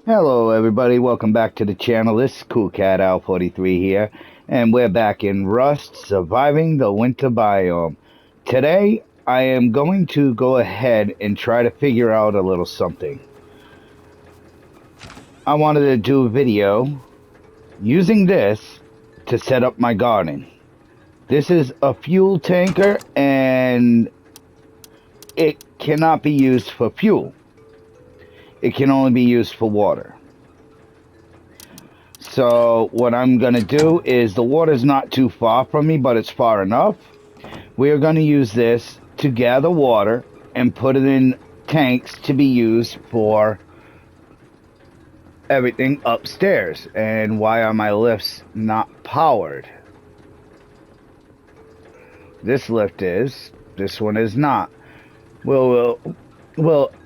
Hello everybody, welcome back to the channel. This is Cool Cat Al 43 here, and we're back in Rust, surviving the winter biome. Today, I am going to go ahead and try to figure out a little something. I wanted to do a video using this to set up my garden. This is a fuel tanker, and it cannot be used for fuel. It can only be used for water. So what I'm going to do is, the water's not too far from me, but it's far enough. We are going to use this to gather water and put it in tanks to be used for everything upstairs. And why are my lifts not powered? This lift is. This one is not. Well,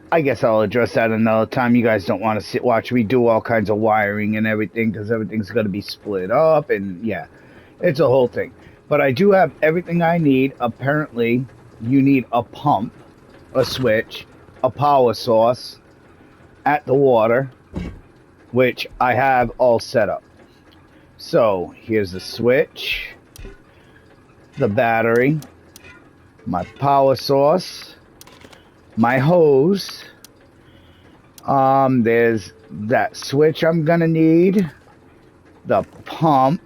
I guess I'll address that another time. You guys don't want to watch me do all kinds of wiring and everything, because everything's going to be split up, and yeah, it's a whole thing. But I do have everything I need. Apparently, you need a pump, a switch, a power source at the water, which I have all set up. So, here's the switch, the battery, my power source, my hose. There's that switch I'm gonna need, the pump,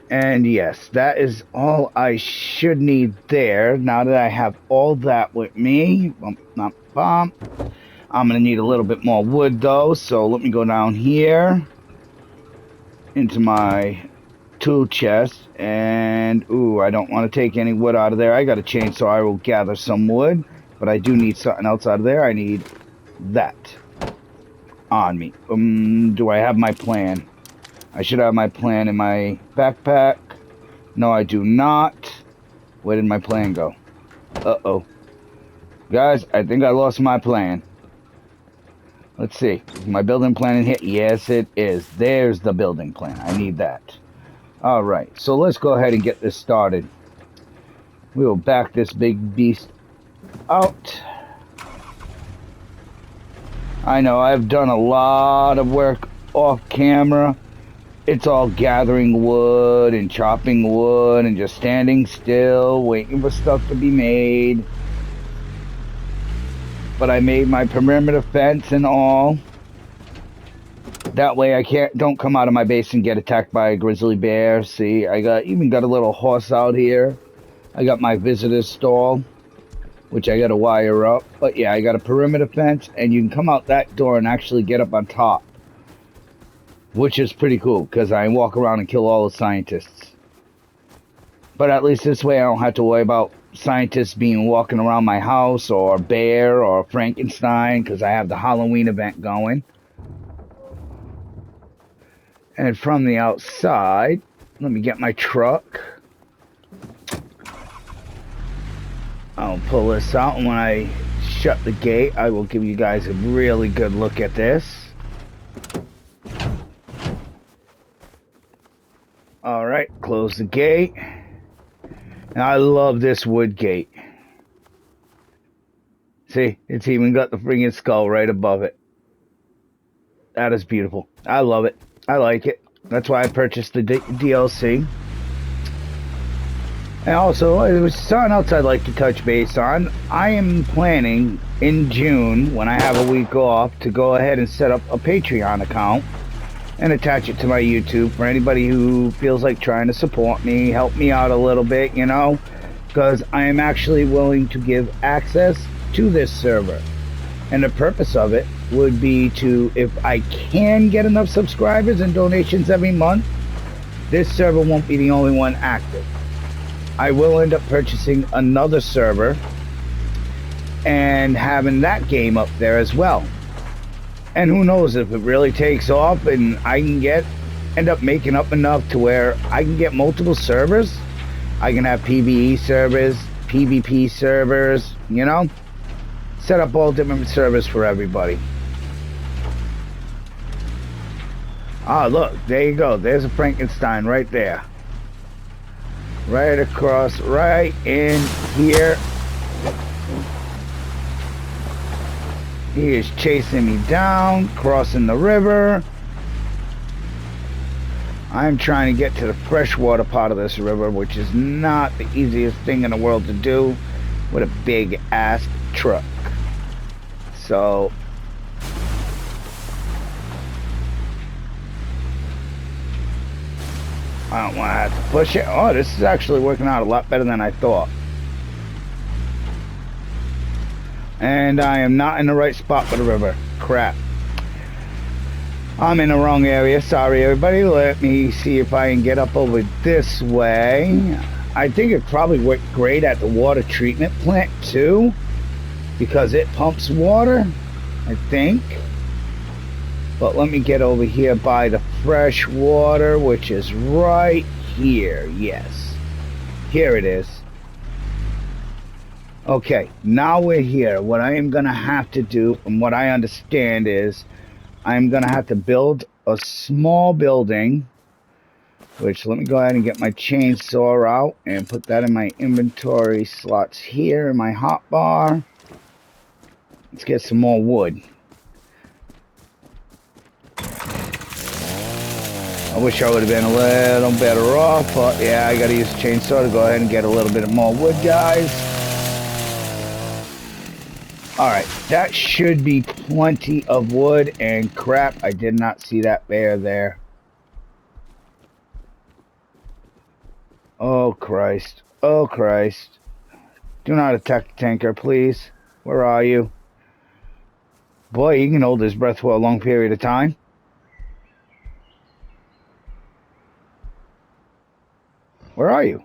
and yes, that is all I should need there. Now that I have all that with me, I'm gonna need a little bit more wood though, so let me go down here into my tool chest, and I don't want to take any wood out of there. I got a chainsaw, I will gather some wood, but I do need something else out of there. I need that on me. Do I have my plan? I should have my plan in my backpack. No, I do not. Where did my plan go? Uh-oh. Guys, I think I lost my plan. Let's see. Is my building plan in here? Yes, it is. There's the building plan. I need that. Alright, so let's go ahead and get this started. We will back this big beast out. I know I've done a lot of work off camera. It's all gathering wood and chopping wood and just standing still, waiting for stuff to be made. But I made my perimeter fence and all. That way I don't come out of my base and get attacked by a grizzly bear. See, I even got a little horse out here. I got my visitor stall, which I got to wire up. But yeah, I got a perimeter fence, and you can come out that door and actually get up on top, which is pretty cool, because I walk around and kill all the scientists. But at least this way I don't have to worry about scientists being walking around my house, or bear, or Frankenstein, because I have the Halloween event going. And from the outside, let me get my truck. I'll pull this out, and when I shut the gate, I will give you guys a really good look at this. Alright, close the gate. And I love this wood gate. See, it's even got the friggin' skull right above it. That is beautiful. I love it. I like it. That's why I purchased the DLC. And also, it was something else I'd like to touch base on. I am planning in June, when I have a week off, to go ahead and set up a Patreon account and attach it to my YouTube for anybody who feels like trying to support me, help me out a little bit, you know, because I am actually willing to give access to this server. And the purpose of it would be to, if I can get enough subscribers and donations every month, this server won't be the only one active. I will end up purchasing another server and having that game up there as well. And who knows, if it really takes off and I can end up making up enough to where I can get multiple servers. I can have PvE servers, PvP servers, you know, set up all different servers for everybody. Ah, look, there you go. There's a Frankenstein right there. Right across, right in here. He is chasing me down, crossing the river. I'm trying to get to the freshwater part of this river, which is not the easiest thing in the world to do with a big ass truck. So I don't want to have to push it. Oh, this is actually working out a lot better than I thought. And I am not in the right spot for the river. Crap. I'm in the wrong area. Sorry, everybody. Let me see if I can get up over this way. I think it probably worked great at the water treatment plant, too. Because it pumps water, I think. But let me get over here by the fresh water, which is right here. Yes. Here it is. Okay, now we're here. What I am going to have to do, from what I understand, is I'm going to have to build a small building, which let me go ahead and get my chainsaw out and put that in my inventory slots here in my hotbar. Let's get some more wood. I wish I would have been a little better off, but yeah, I got to use a chainsaw to go ahead and get a little bit more wood, guys. Alright, that should be plenty of wood, and crap, I did not see that bear there. Oh Christ, oh Christ. Do not attack the tanker, please. Where are you? Boy, he can hold his breath for a long period of time. Where are you?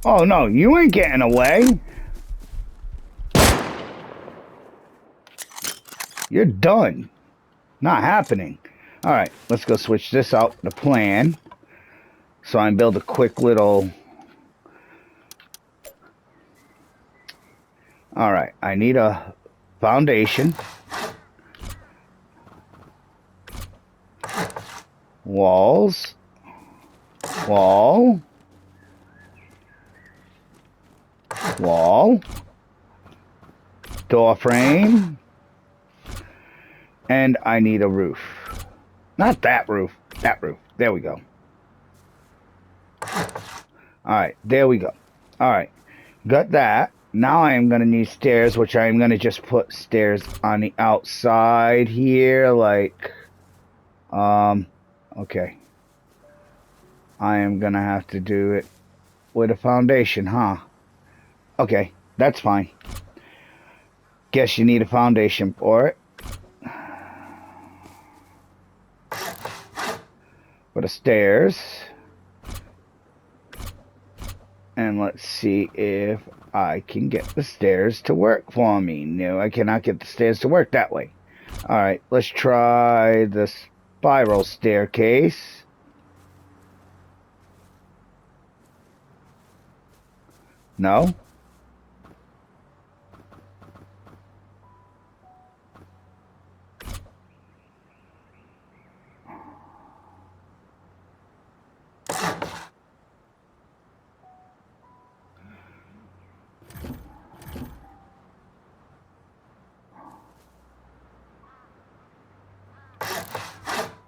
Oh no, you ain't getting away. You're done. Not happening. Alright, let's go switch this out, the plan. So I can build a quick little... Alright, I need a foundation. Walls. Wall. Wall. Door frame. And I need a roof. Not that roof. That roof. There we go. Alright, there we go. Alright, got that. Now I am going to need stairs, which I am going to just put stairs on the outside here, like, okay. I am going to have to do it with a foundation, huh? Okay, that's fine. Guess you need a foundation for it. For the stairs. And let's see if I can get the stairs to work for me. No, I cannot get the stairs to work that way. Alright, let's try the spiral staircase. No?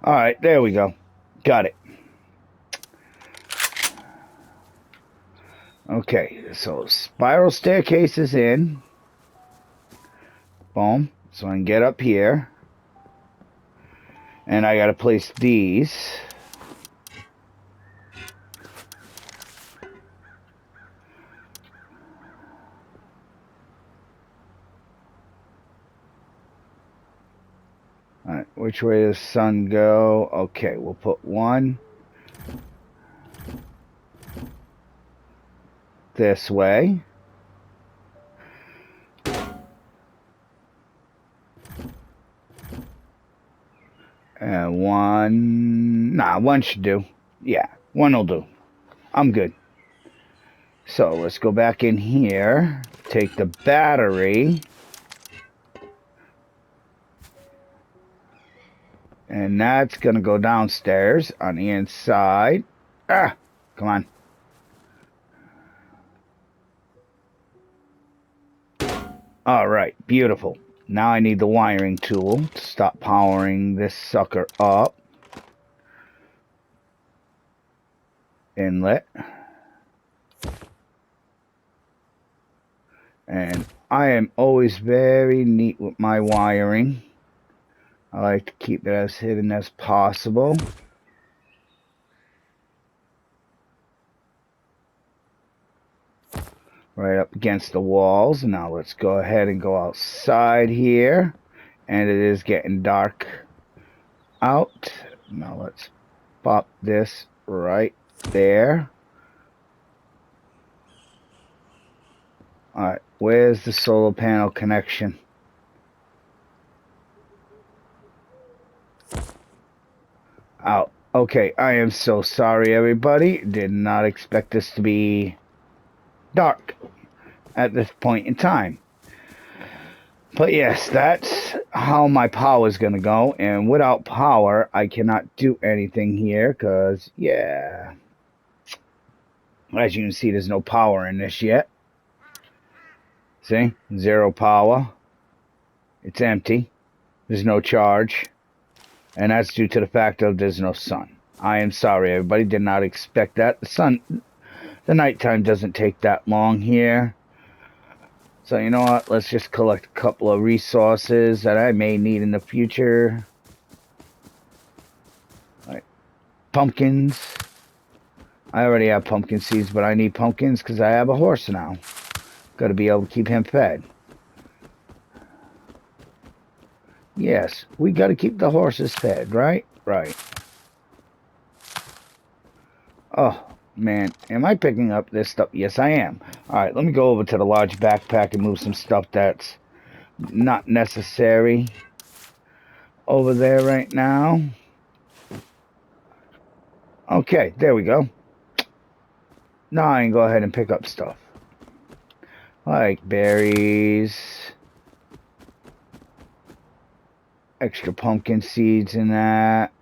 Alright, there we go. Got it. Okay, so spiral staircase is in. Boom. So I can get up here. And I gotta place these. Alright, which way does the sun go? Okay, we'll put one this way. And one... Nah, one should do. Yeah, one will do. I'm good. So, let's go back in here. Take the battery. And that's going to go downstairs on the inside. Ah, come on. All right, beautiful. Now I need the wiring tool to stop powering this sucker up. Inlet. And I am always very neat with my wiring. I like to keep it as hidden as possible. Right up against the walls. Now let's go ahead and go outside here. And it is getting dark out. Now let's pop this right there. Alright, where's the solar panel connection? Out. Okay, I am so sorry, everybody. Did not expect this to be dark at this point in time. But yes, that's how my power is going to go. And without power, I cannot do anything here because, yeah. As you can see, there's no power in this yet. See? 0 power. It's empty. There's no charge. And that's due to the fact of there's no sun. I am sorry, everybody. Did not expect that. The nighttime doesn't take that long here. So, you know what? Let's just collect a couple of resources that I may need in the future. Alright. Pumpkins. I already have pumpkin seeds, but I need pumpkins because I have a horse now. Got to be able to keep him fed. Yes, we got to keep the horses fed, right? Right. Oh, man. Am I picking up this stuff? Yes, I am. Alright, let me go over to the large backpack and move some stuff that's not necessary over there right now. Okay, there we go. Now I can go ahead and pick up stuff. Like berries. Extra pumpkin seeds in that.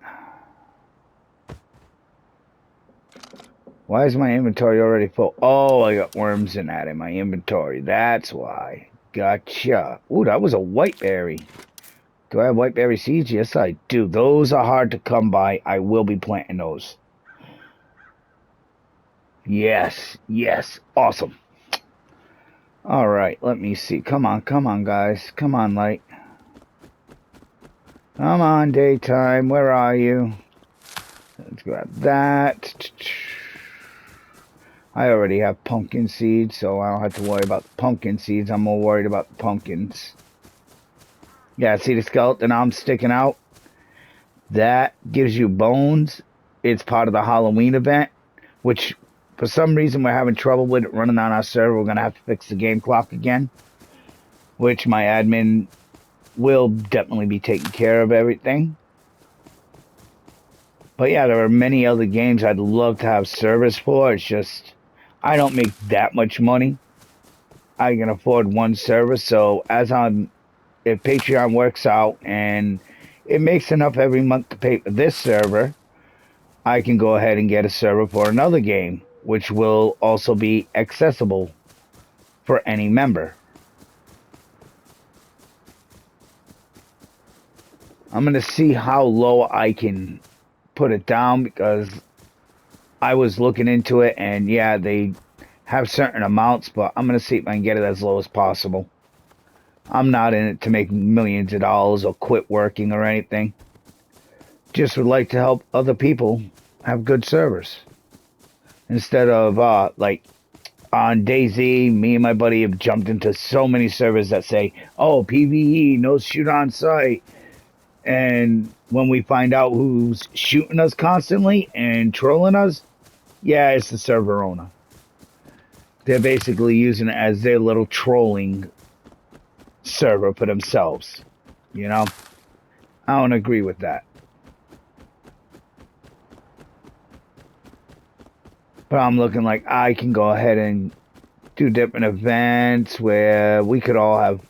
Why is my inventory already full? Oh, I got worms in that in my inventory. That's why. Gotcha. Ooh, that was a white berry. Do I have white berry seeds? Yes, I do. Those are hard to come by. I will be planting those. Yes, yes. Awesome. Alright, let me see. Come on, guys. Come on, light. Come on, daytime. Where are you? Let's grab that. I already have pumpkin seeds, so I don't have to worry about the pumpkin seeds. I'm more worried about the pumpkins. Yeah, see the skeleton arm sticking out? That gives you bones. It's part of the Halloween event, which for some reason we're having trouble with it running on our server. We're going to have to fix the game clock again, which my admin will definitely be taking care of everything. But yeah, there are many other games I'd love to have service for. It's just, I don't make that much money. I can afford one service, so if Patreon works out and it makes enough every month to pay for this server, I can go ahead and get a server for another game, which will also be accessible for any member. I'm going to see how low I can put it down because I was looking into it and yeah, they have certain amounts, but I'm going to see if I can get it as low as possible. I'm not in it to make millions of dollars or quit working or anything. Just would like to help other people have good servers. Instead of, like, on DayZ, me and my buddy have jumped into so many servers that say, oh, PvE, no shoot on sight. And when we find out who's shooting us constantly and trolling us, yeah, it's the server owner. They're basically using it as their little trolling server for themselves. You know? I don't agree with that. But I'm looking like I can go ahead and do different events where we could all have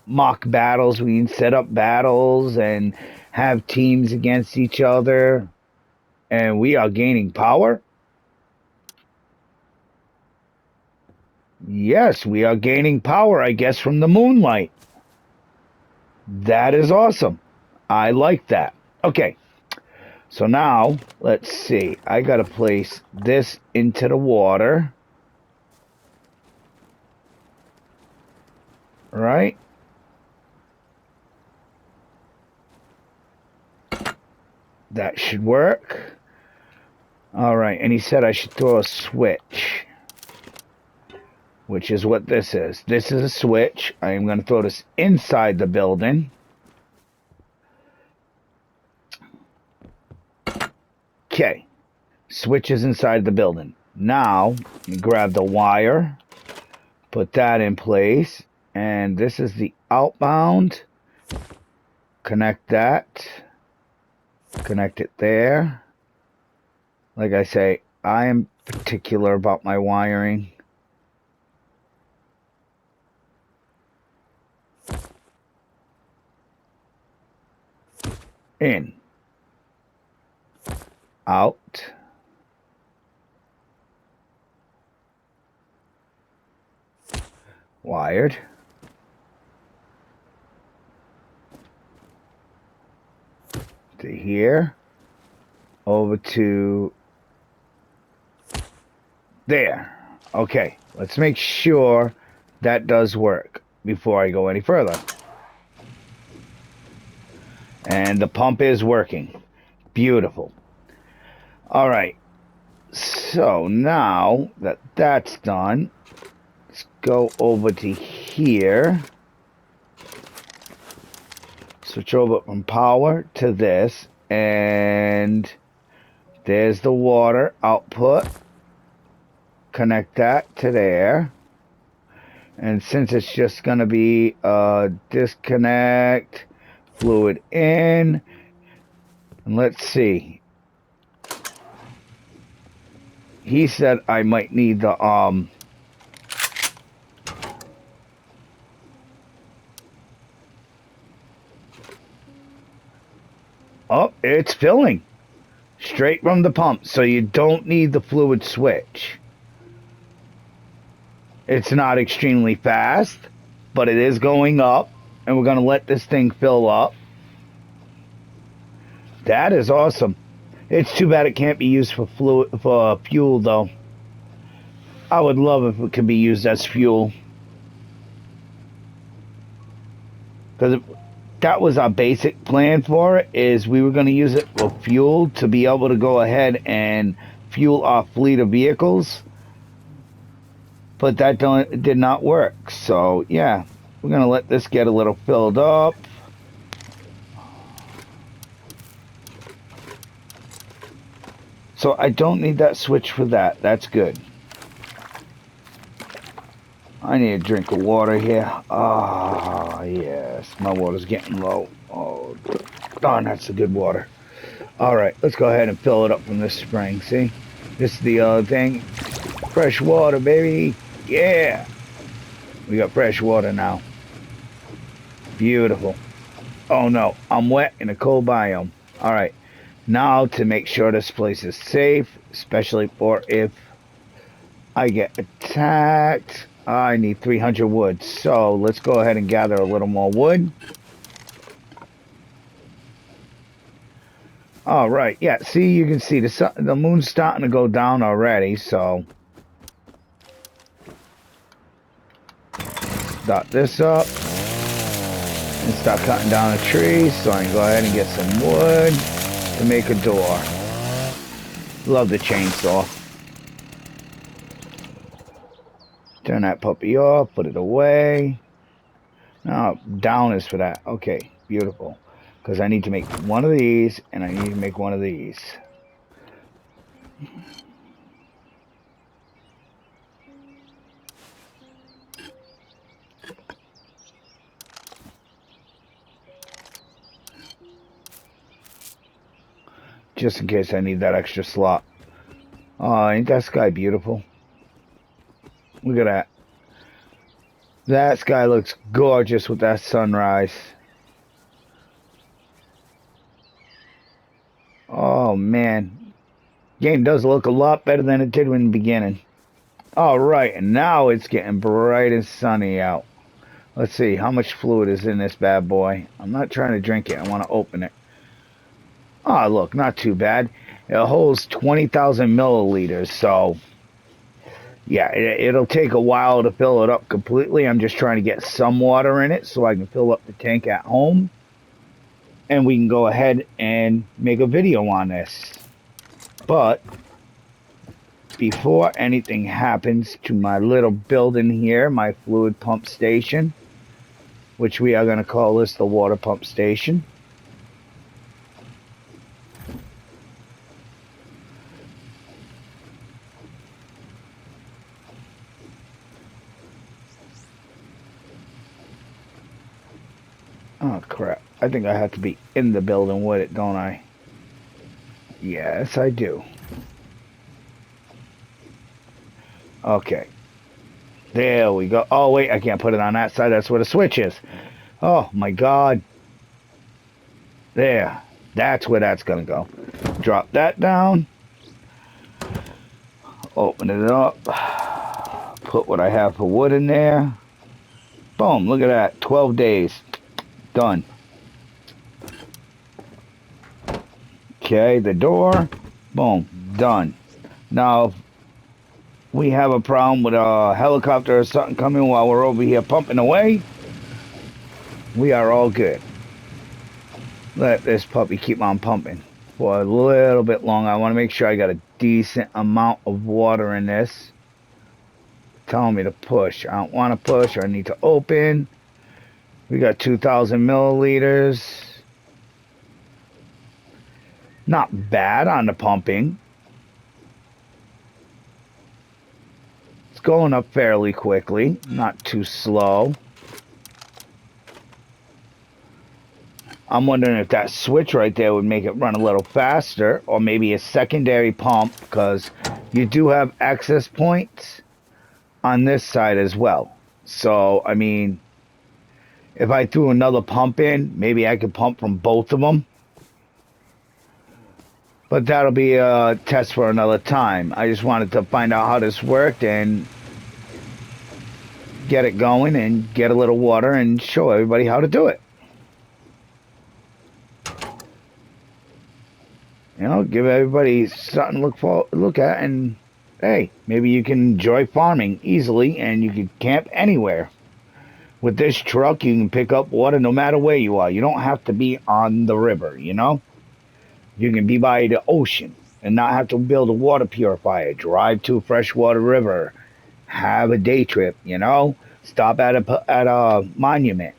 mock battles. We can set up battles and have teams against each other, and we are gaining power? Yes, we are gaining power, I guess, from the moonlight. That is awesome. I like that. Okay, so now, let's see. I got to place this into the water. Right? That should work. All right, and he said I should throw a switch, which is what this is. This is a switch. I am going to throw this inside the building. Okay, switch is inside the building. Now, you grab the wire, put that in place, and this is the outbound. Connect that. Connect it there. Like I say, I am particular about my wiring. In. Out. Wired. To here. Over to there. Okay, let's make sure that does work before I go any further. And the pump is working. Beautiful. All right. So now that that's done, let's go over to here. Switch over from power to this. And there's the water output. Connect that to there. And since it's just going to be disconnect, fluid in, and let's see. He said I might need the oh, it's filling straight from the pump, so you don't need the fluid switch. It's not extremely fast, but it is going up, and we're going to let this thing fill up. That is awesome. It's too bad it can't be used for fuel, though. I would love if it could be used as fuel. Because that was our basic plan for it, is we were going to use it for fuel to be able to go ahead and fuel our fleet of vehicles. But that did not work. So, yeah, we're going to let this get a little filled up. So I don't need that switch for that. That's good. I need a drink of water here. Ah, yes. My water's getting low. Oh, darn, that's the good water. All right, let's go ahead and fill it up from this spring. See? This is the other thing. Fresh water, baby. Yeah. We got fresh water now. Beautiful. Oh, no. I'm wet in a cold biome. All right. Now, to make sure this place is safe, especially for if I get attacked, I need 300 wood. So, let's go ahead and gather a little more wood. All right. Yeah, see, you can see the moon's starting to go down already, so start this up and start cutting down a tree so I can go ahead and get some wood to make a door. Love the chainsaw. Turn that puppy off, put it away. Now, down is for that. Okay, beautiful. Because I need to make one of these, and I need to make one of these. Just in case I need that extra slot. Oh, ain't that sky beautiful? Look at that. That sky looks gorgeous with that sunrise. Oh, man. Game does look a lot better than it did in the beginning. All right, and now it's getting bright and sunny out. Let's see, how much fluid is in this bad boy? I'm not trying to drink it. I want to open it. Oh, look, not too bad. It holds 20,000 milliliters, so yeah, it'll take a while to fill it up completely. I'm just trying to get some water in it so I can fill up the tank at home. And we can go ahead and make a video on this. But before anything happens to my little building here, my fluid pump station, which we are going to call this the water pump station. Oh, crap. I think I have to be in the building with it, don't I? Yes, I do. Okay. There we go. Oh, wait, I can't put it on that side. That's where the switch is. Oh, my God. There. That's where that's going to go. Drop that down. Open it up. Put what I have for wood in there. Boom, look at that. 12 days. Done. Okay, the door. Boom, done. Now, if we have a problem with a helicopter or something coming while we're over here pumping away, we are all good. Let this puppy keep on pumping for a little bit longer. I want to make sure I got a decent amount of water in this. Telling me to push. I don't want to push. I need to open. We got 2,000 milliliters. Not bad on the pumping. It's going up fairly quickly. Not too slow. I'm wondering if that switch right there would make it run a little faster, or maybe a secondary pump, because you do have access points on this side as well. So, I mean, if I threw another pump in, maybe I could pump from both of them. But that'll be a test for another time. I just wanted to find out how this worked and get it going and get a little water and show everybody how to do it. You know, give everybody something to look at, and hey, maybe you can enjoy farming easily and you can camp anywhere. With this truck, you can pick up water no matter where you are. You don't have to be on the river, you know? You can be by the ocean and not have to build a water purifier, drive to a freshwater river, have a day trip, you know? Stop at a monument.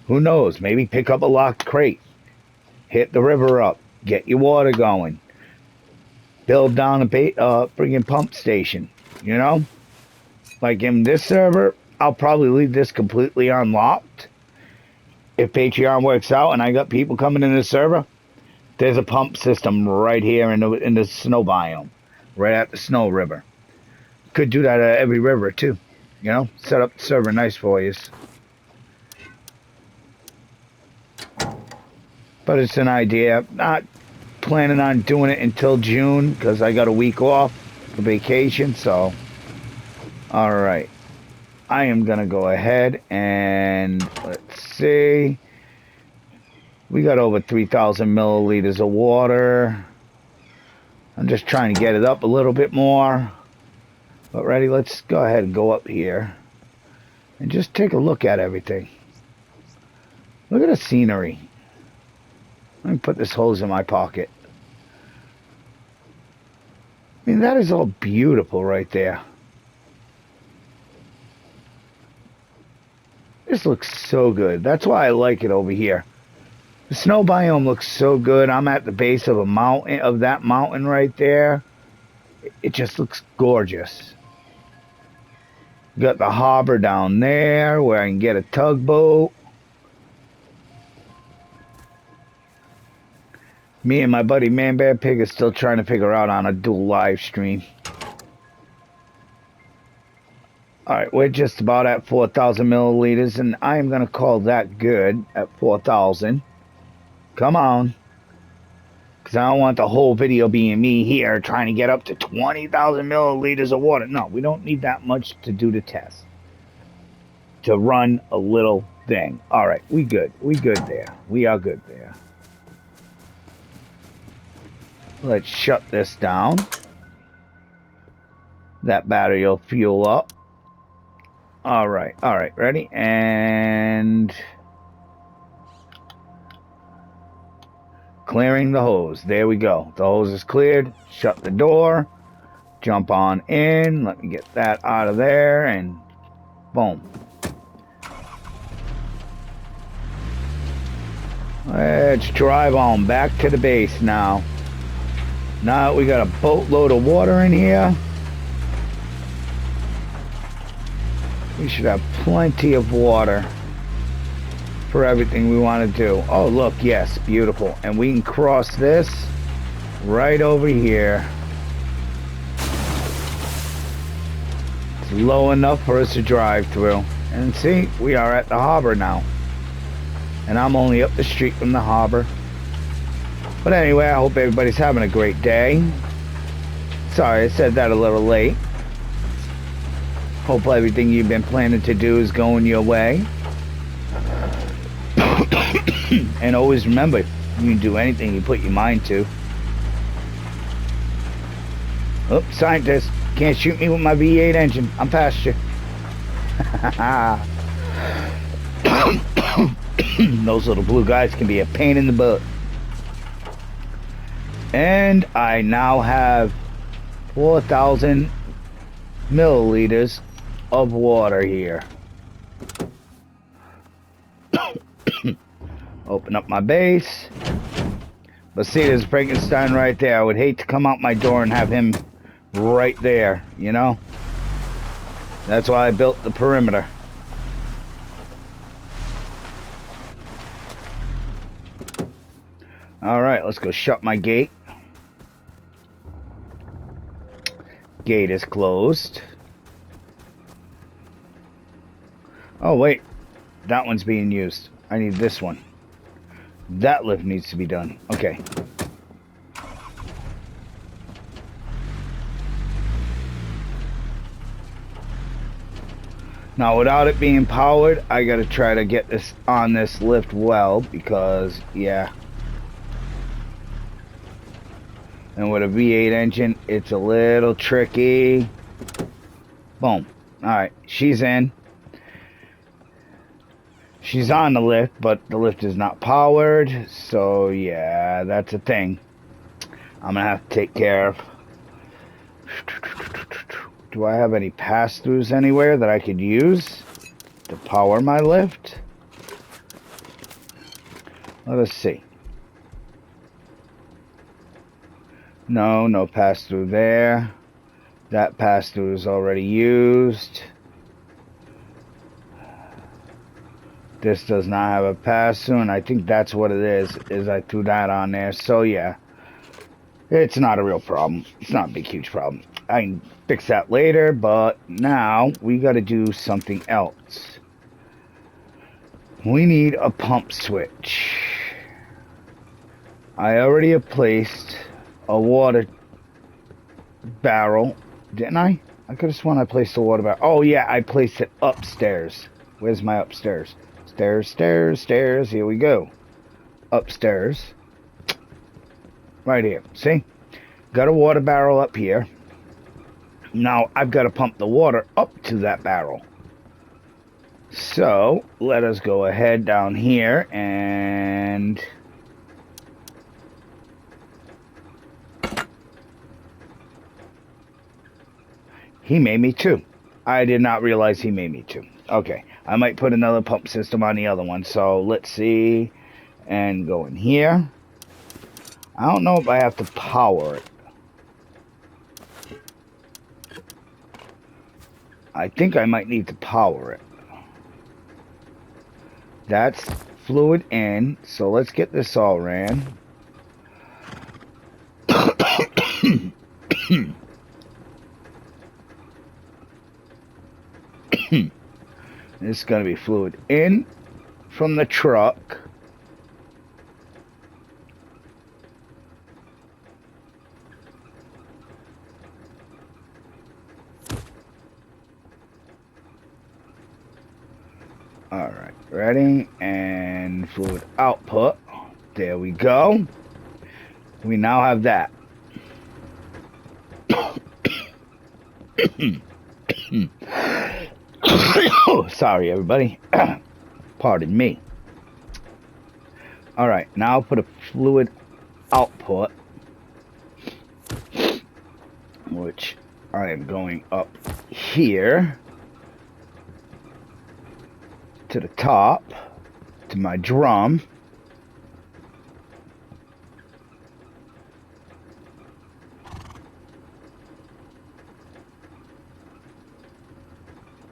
Who knows? Maybe pick up a locked crate, hit the river up, get your water going, build down a friggin' pump station, you know? Like in this server, I'll probably leave this completely unlocked. If Patreon works out and I got people coming in the server, there's a pump system right here in the snow biome, right at the snow river. Could do that at every river too, you know? Set up the server nice for you. But it's an idea. Not planning on doing it until June because I got a week off for vacation, so all right. I am gonna go ahead and let's see. We got over 3,000 milliliters of water. I'm just trying to get it up a little bit more. But ready, let's go ahead and go up here and just take a look at everything. Look at the scenery. Let me put this hose in my pocket. I mean, that is all beautiful right there. This looks so good. That's why I like it over here. The snow biome looks so good. I'm at the base of a mountain, of that mountain right there. It just looks gorgeous. Got the harbor down there where I can get a tugboat. Me and my buddy Man Bear Pig are still trying to figure out on a dual live stream. Alright, we're just about at 4,000 milliliters, and I am going to call that good at 4,000. Come on. Because I don't want the whole video being me here trying to get up to 20,000 milliliters of water. No, we don't need that much to do the test. To run a little thing. All right, we good. We good there. We are good there. Let's shut this down. That battery will fuel up. All right, ready? And clearing the hose. There we go. The hose is cleared. Shut the door. Jump on in. Let me get that out of there, and boom. Let's drive on back to the base now. Now we got a boatload of water in here. We should have plenty of water for everything we want to do. Oh, look, yes, beautiful. And we can cross this right over here. It's low enough for us to drive through. And see, we are at the harbor now. And I'm only up the street from the harbor. But anyway, I hope everybody's having a great day. Sorry, I said that a little late. Hope everything you've been planning to do is going your way. And always remember, you can do anything you put your mind to. Oh, scientist, can't shoot me with my V8 engine. I'm past you. Those little blue guys can be a pain in the butt. And I now have 4,000 milliliters of water here. Open up my base. But see, there's Frankenstein right there. I would hate to come out my door and have him right there, you know? That's why I built the perimeter. Alright, let's go shut my gate. Gate is closed. Oh, wait. That one's being used. I need this one. That lift needs to be done. Okay. Now, without it being powered, I gotta try to get this on this lift well, because, yeah. And with a V8 engine, it's a little tricky. Boom. Alright, she's in. She's on the lift, but the lift is not powered. So, yeah, that's a thing I'm gonna have to take care of. Do I have any pass-throughs anywhere that I could use to power my lift? Let us see. No, no pass-through there. That pass-through is already used. This does not have a pass-through, and I think that's what it is I threw that on there. So, yeah. It's not a real problem. It's not a big, huge problem. I can fix that later, but now we got to do something else. We need a pump switch. I already have placed a water barrel, didn't I? I could have sworn I placed a water barrel. Oh, yeah, I placed it upstairs. Where's my upstairs? Stairs, stairs, stairs. Here we go. Upstairs. Right here. See? Got a water barrel up here. Now, I've got to pump the water up to that barrel. So, let us go ahead down here and... He made me two. I did not realize he made me two. Okay, I might put another pump system on the other one. So, let's see. And go in here. I don't know if I have to power it. I think I might need to power it. That's fluid in. So, let's get this all ran. This is going to be fluid in from the truck. Alright, ready, and fluid output. There we go. We now have that. Oh, sorry, everybody. Pardon me. Alright, now for the fluid output, which I am going up here to the top, to my drum.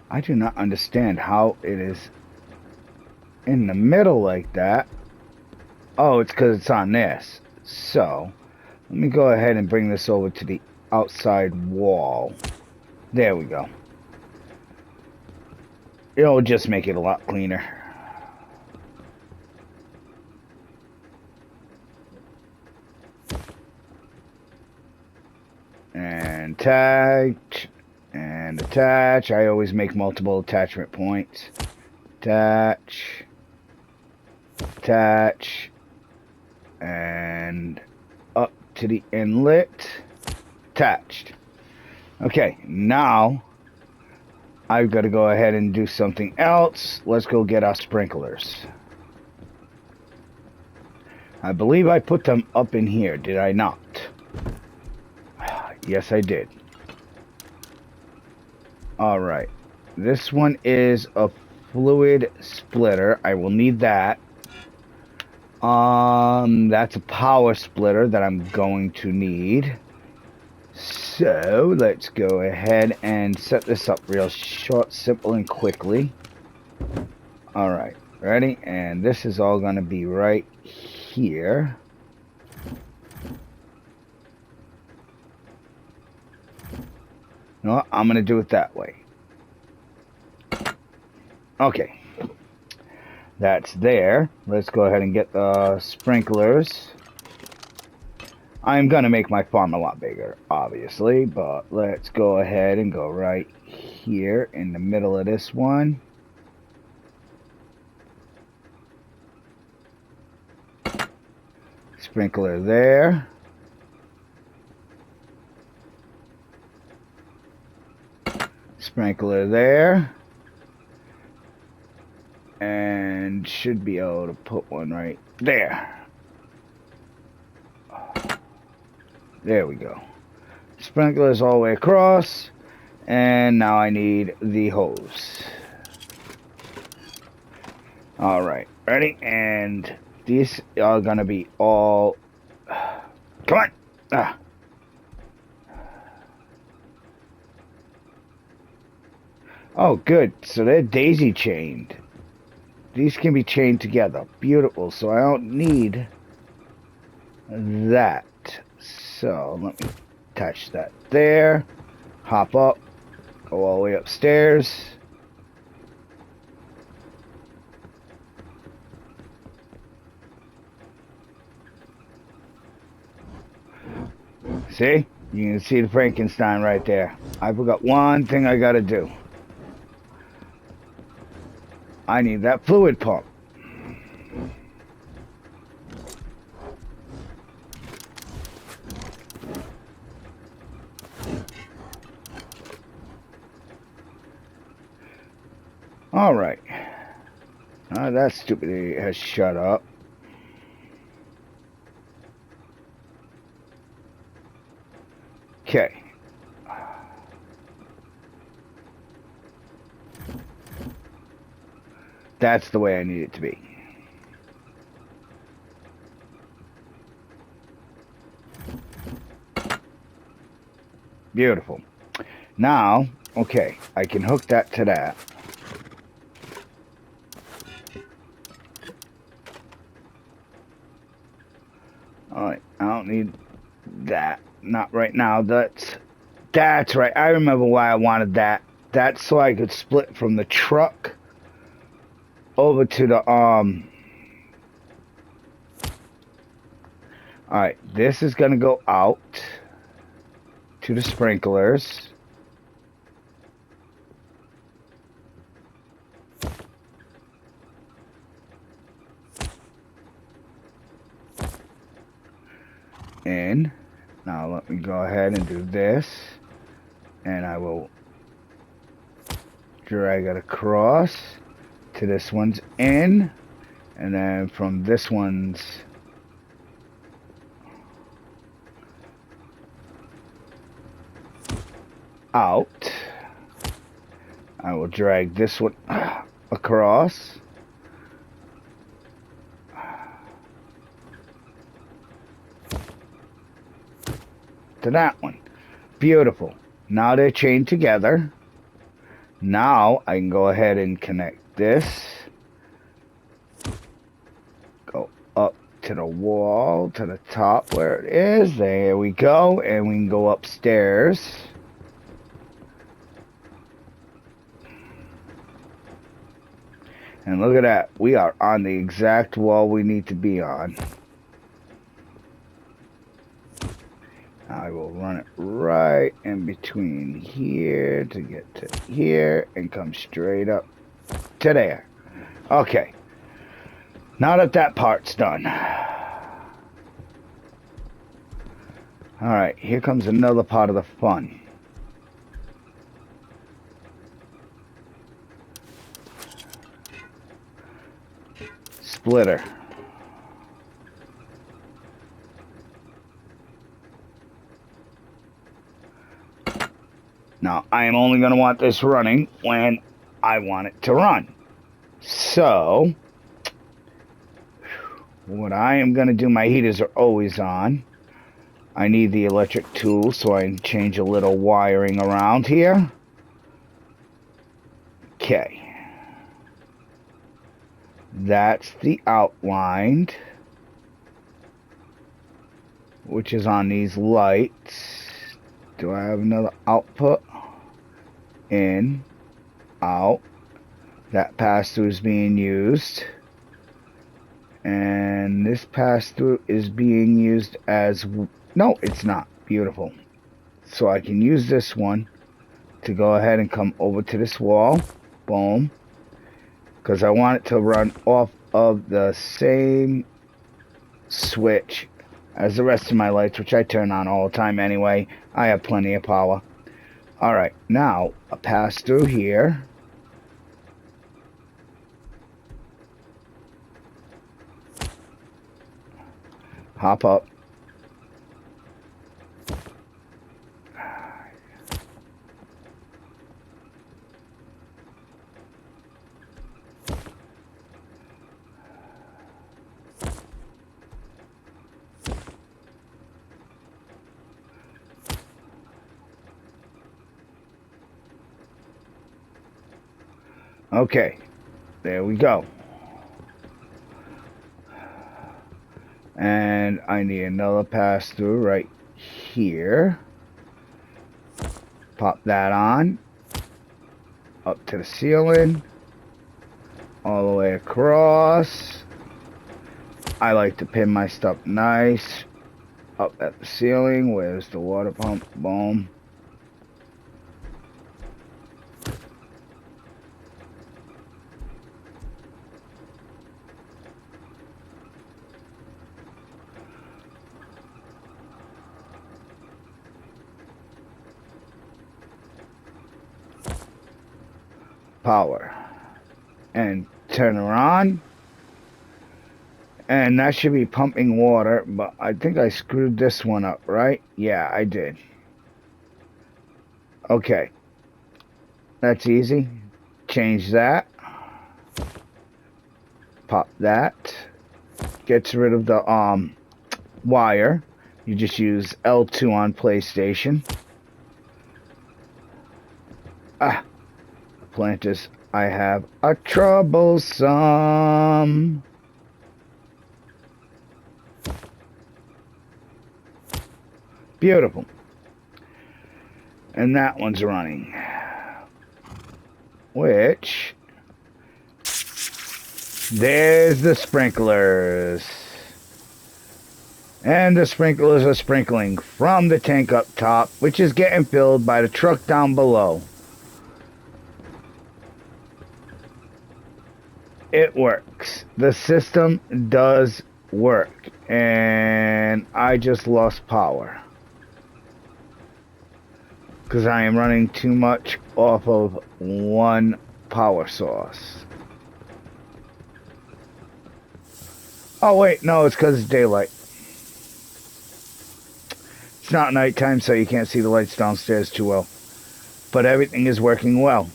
I do not understand how it is in the middle like that. Oh, it's because it's on this. So, let me go ahead and bring this over to the outside wall. There we go. It'll just make it a lot cleaner. And attach. And attach. I always make multiple attachment points. Attach. Attach. And up to the inlet. Attached. Okay, now I've got to go ahead and do something else. Let's go get our sprinklers. I believe I put them up in here, did I not? Yes, I did. Alright. This one is a fluid splitter. I will need that. That's a power splitter that I'm going to need. So, let's go ahead and set this up real short, simple, and quickly. Alright, ready? And this is all going to be right here. No, I'm going to do it that way. Okay. That's there. Let's go ahead and get the sprinklers. I'm going to make my farm a lot bigger, obviously, but let's go ahead and go right here in the middle of this one. Sprinkler there. Sprinkler there. And should be able to put one right there. There we go. Sprinklers all the way across. And now I need the hose. Alright, ready? And these are gonna be all... Come on! Ah. Oh, good. So they're daisy chained. These can be chained together. Beautiful. So I don't need that. So let me attach that there. Hop up. Go all the way upstairs. See? You can see the Frankenstein right there. I forgot one thing I gotta do. I need that fluid pump. Alright. That stupid has shut up. Okay. That's the way I need it to be. Beautiful. Now, okay, I can hook that to that. Alright, I don't need that. Not right now. That's right. I remember why I wanted that. That's so I could split from the truck over to the Alright, this is gonna go out to the sprinklers. in. Now let me go ahead and do this. And I will drag it across to this one's in. And then from this one's out, I will drag this one across. To that one. Beautiful. Now they're chained together. Now I can go ahead and connect this. Go up to the wall, to the top where it is. There we go. And we can go upstairs. And look at that. We are on the exact wall we need to be on. I will run it right in between here to get to here and come straight up to there. Okay. Now that that part's done. Alright, here comes another part of the fun. Splitter. Now, I am only going to want this running when I want it to run. So, what I am going to do, my heaters are always on. I need the electric tool so I can change a little wiring around here. Okay. That's the outlined, which is on these lights. Do I have another output? In, out. That pass-through is being used. And this pass-through is being used as... No, it's not. Beautiful. So I can use this one to go ahead and come over to this wall. Boom. Because I want it to run off of the same switch as the rest of my lights, which I turn on all the time anyway. I have plenty of power. Alright, now a pass through here. Hop up. Okay, there we go. And I need another pass through right here. Pop that on. Up to the ceiling. All the way across. I like to pin my stuff nice. Up at the ceiling. Where's the water pump? Boom. Power. And turn her on. And that should be pumping water, but I think I screwed this one up, right? Yeah, I did. Okay. That's easy. Change that. Pop that. Gets rid of the wire. You just use L2 on PlayStation. Planters, I have a troublesome. Beautiful. And that one's running. Which, there's the sprinklers. And the sprinklers are sprinkling from the tank up top, which is getting filled by the truck down below. It works. The system does work. And I just lost power. Because I am running too much off of one power source. Oh wait, no, it's because it's daylight. It's not nighttime, so you can't see the lights downstairs too well. But everything is working well.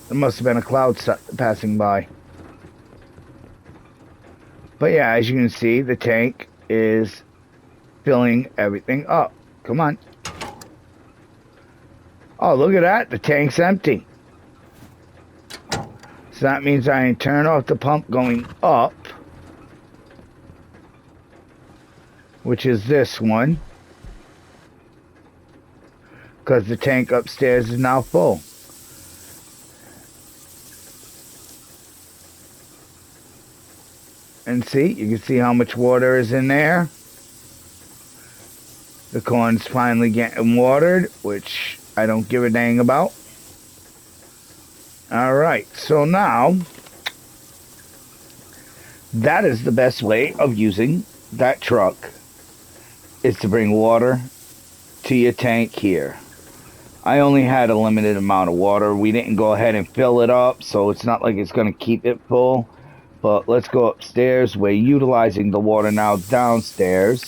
There must have been a cloud passing by. But yeah, as you can see, the tank is filling everything up. Come on. Oh, look at that. The tank's empty. So that means I can turn off the pump going up, which is this one, because the tank upstairs is now full. And see, you can see how much water is in there. The corn's finally getting watered, which I don't give a dang about. Alright, so now, that is the best way of using that truck, is to bring water to your tank here. I only had a limited amount of water. We didn't go ahead and fill it up, so it's not like it's going to keep it full. But let's go upstairs. We're utilizing the water now downstairs.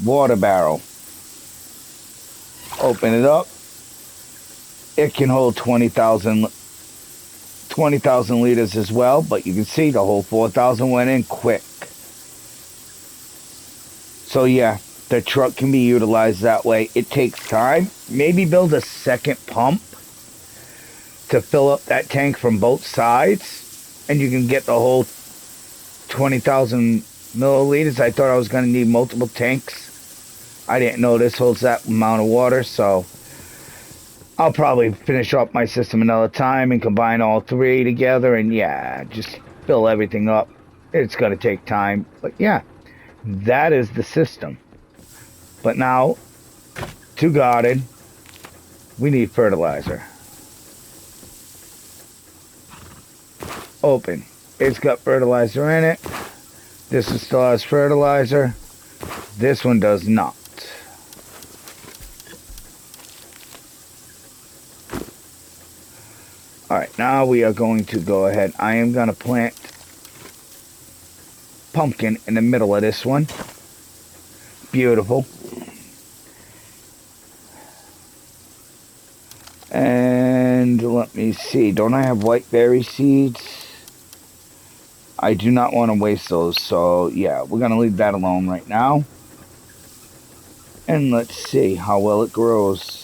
Water barrel. Open it up. It can hold 20,000 liters as well, but you can see the whole 4,000 went in quick. So yeah, the truck can be utilized that way. It takes time. Maybe build a second pump to fill up that tank from both sides, and you can get the whole 20,000 milliliters. I thought I was going to need multiple tanks. I didn't know this holds that amount of water, so I'll probably finish up my system another time and combine all three together, and yeah, just fill everything up. It's going to take time, but yeah, that is the system. But now, to garden, we need fertilizer. Open. It's got fertilizer in it. This one still has fertilizer. This one does not. Alright, now we are going to go ahead. I am going to plant pumpkin in the middle of this one. Beautiful. And let me see. Don't I have white berry seeds? I do not want to waste those. So yeah, we're going to leave that alone right now. And let's see how well it grows.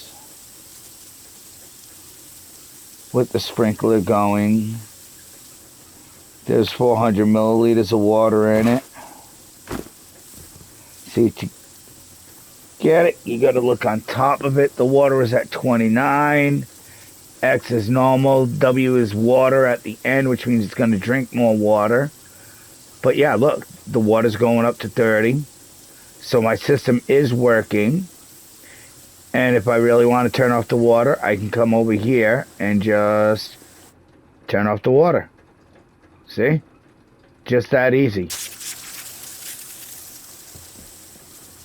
With the sprinkler going. There's 400 milliliters of water in it. See, to get it, you got to look on top of it. The water is at 29. X is normal. W is water at the end, which means it's going to drink more water. But yeah, look, the water's going up to 30. So my system is working. And if I really want to turn off the water, I can come over here and just turn off the water. See? Just that easy.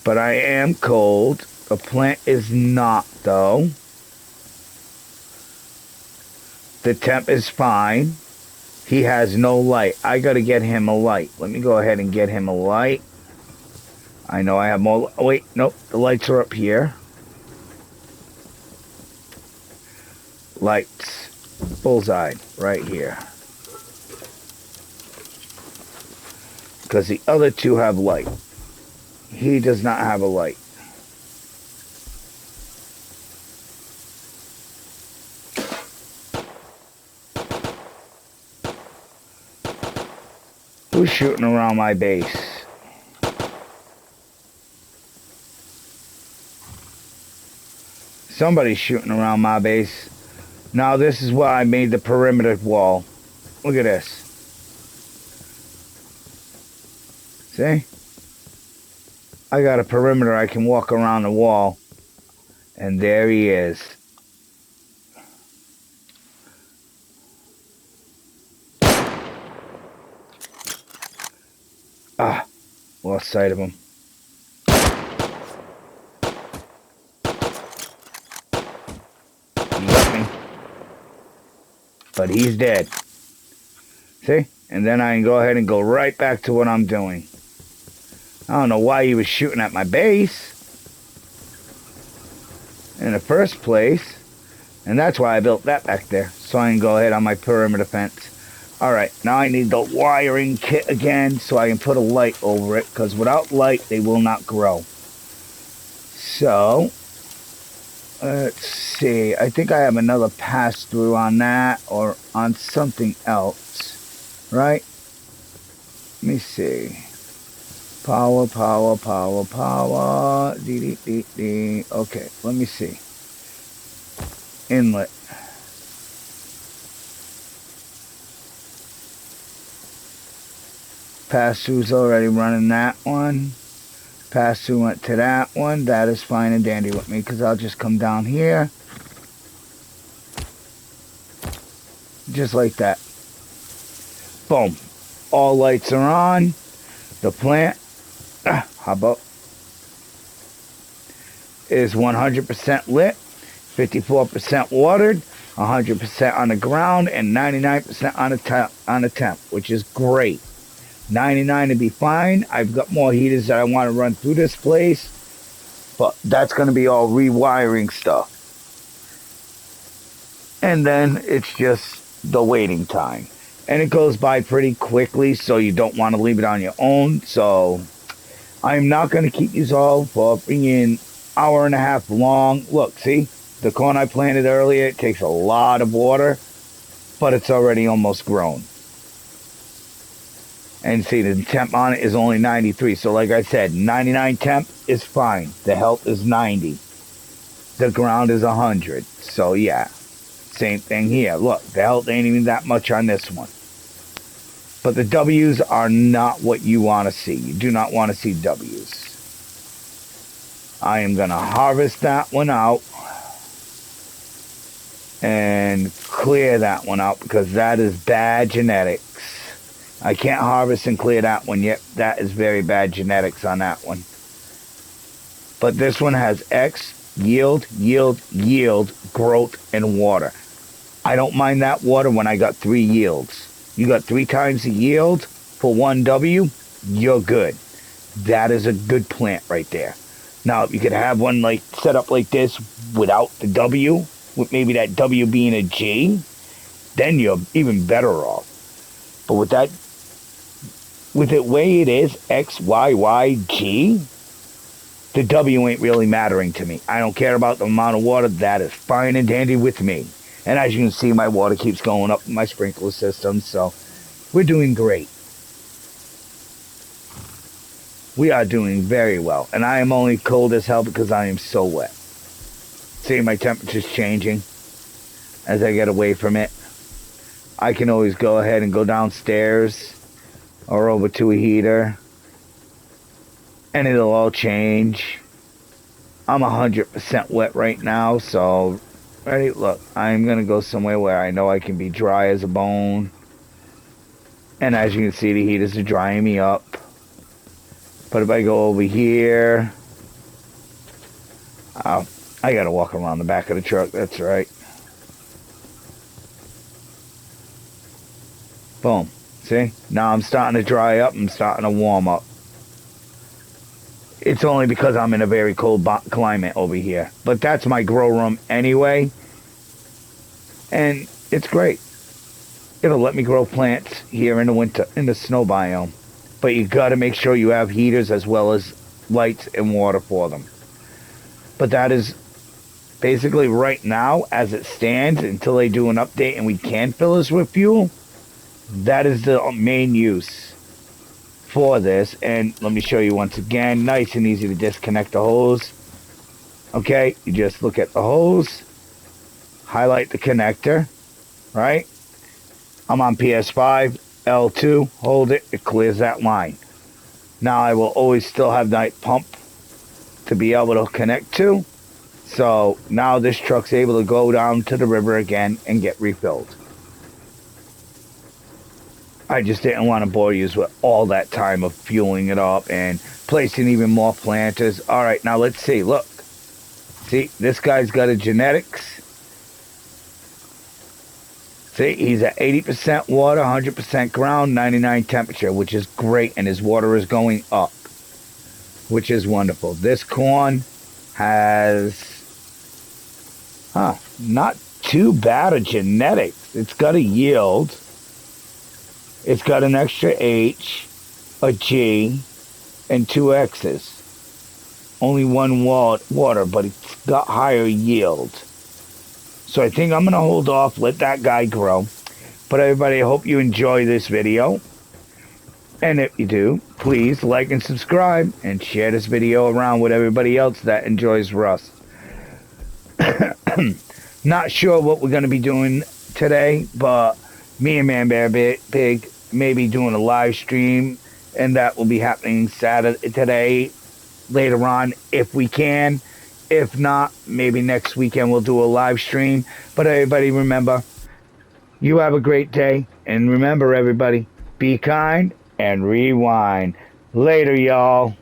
But I am cold. The plant is not, though. The temp is fine. He has no light. I gotta get him a light. Let me go ahead and get him a light. I know I have more. Oh, wait, nope. The lights are up here. Lights. Bullseye. Right here. Because the other two have light. He does not have a light. Who's shooting around my base? Somebody's shooting around my base. Now this is why I made the perimeter wall. Look at this. See? I got a perimeter. I can walk around the wall. And there he is. Ah, lost sight of him. He got me. But he's dead. See? And then I can go ahead and go right back to what I'm doing. I don't know why he was shooting at my base in the first place. And that's why I built that back there. So I can go ahead on my perimeter fence. Alright, now I need the wiring kit again so I can put a light over it. Because without light, they will not grow. So, let's see. I think I have another pass-through on that or on something else. Right? Let me see. Power, power, power, power. Dee. Okay, let me see. Inlet. Pass-through's already running that one. Pass-through went to that one. That is fine and dandy with me because I'll just come down here. Just like that. Boom. All lights are on. The plant, how about, is 100% lit, 54% watered, 100% on the ground, and 99% on the temp, which is great. 99 to be fine. I've got more heaters that I want to run through this place, but that's going to be all rewiring stuff. And then it's just the waiting time. And it goes by pretty quickly, so you don't want to leave it on your own. So I'm not going to keep these all for being hour and a half long. Look, see? The corn I planted earlier, it takes a lot of water, but it's already almost grown. And see, the temp on it is only 93. So like I said, 99 temp is fine. The health is 90. The ground is 100. So yeah, same thing here. Look, the health ain't even that much on this one. But the W's are not what you want to see. You do not want to see W's. I am going to harvest that one out. And clear that one out because that is bad genetics. I can't harvest and clear that one yet. That is very bad genetics on that one. But this one has X, yield, growth, and water. I don't mind that water when I got 3 yields. You got 3 times the yield for 1 W, you're good. That is a good plant right there. Now, if you could have one like set up like this without the W, with maybe that W being a G, then you're even better off. But with that, with the way it is, X, Y, Y, G, the W ain't really mattering to me. I don't care about the amount of water. That is fine and dandy with me. And as you can see, my water keeps going up in my sprinkler system, so we're doing great. We are doing very well. And I am only cold as hell because I am so wet. See, my temperature's changing as I get away from it. I can always go ahead and go downstairs or over to a heater and it'll all change. I'm 100% wet right now, so ready? Look, I'm going to go somewhere where I know I can be dry as a bone. And as you can see, the heaters are drying me up. But if I go over here, I got to walk around the back of the truck, that's right. Boom. See? Now I'm starting to dry up. I'm starting to warm up. It's only because I'm in a very cold climate over here. But that's my grow room anyway. And it's great. It'll let me grow plants here in the winter, in the snow biome. But you got to make sure you have heaters as well as lights and water for them. But that is basically right now, as it stands, until they do an update and we can fill this with fuel. That is the main use for this. And let me show you once again. Nice and easy to disconnect the hose. Okay, you just look at the hose, highlight the connector, right? I'm on PS5, L2, hold it, it clears that line. Now I will always still have that pump to be able to connect to. So now this truck's able to go down to the river again and get refilled. I just didn't want to bore you with all that time of fueling it up and placing even more planters. All right, now let's see. Look. See, this guy's got a genetics. See, he's at 80% water, 100% ground, 99 temperature, which is great, and his water is going up, which is wonderful. This corn has, not too bad a genetics. It's got a yield. It's got an extra H, a G, and 2 X's. Only one water, but it's got higher yield. So I think I'm going to hold off, let that guy grow. But everybody, I hope you enjoy this video. And if you do, please like and subscribe and share this video around with everybody else that enjoys Rust. Not sure what we're going to be doing today, but me and Man Bear Pig may be doing a live stream, and that will be happening today, later on, if we can. If not, maybe next weekend we'll do a live stream. But everybody, remember, you have a great day. And remember, everybody, be kind and rewind. Later, y'all.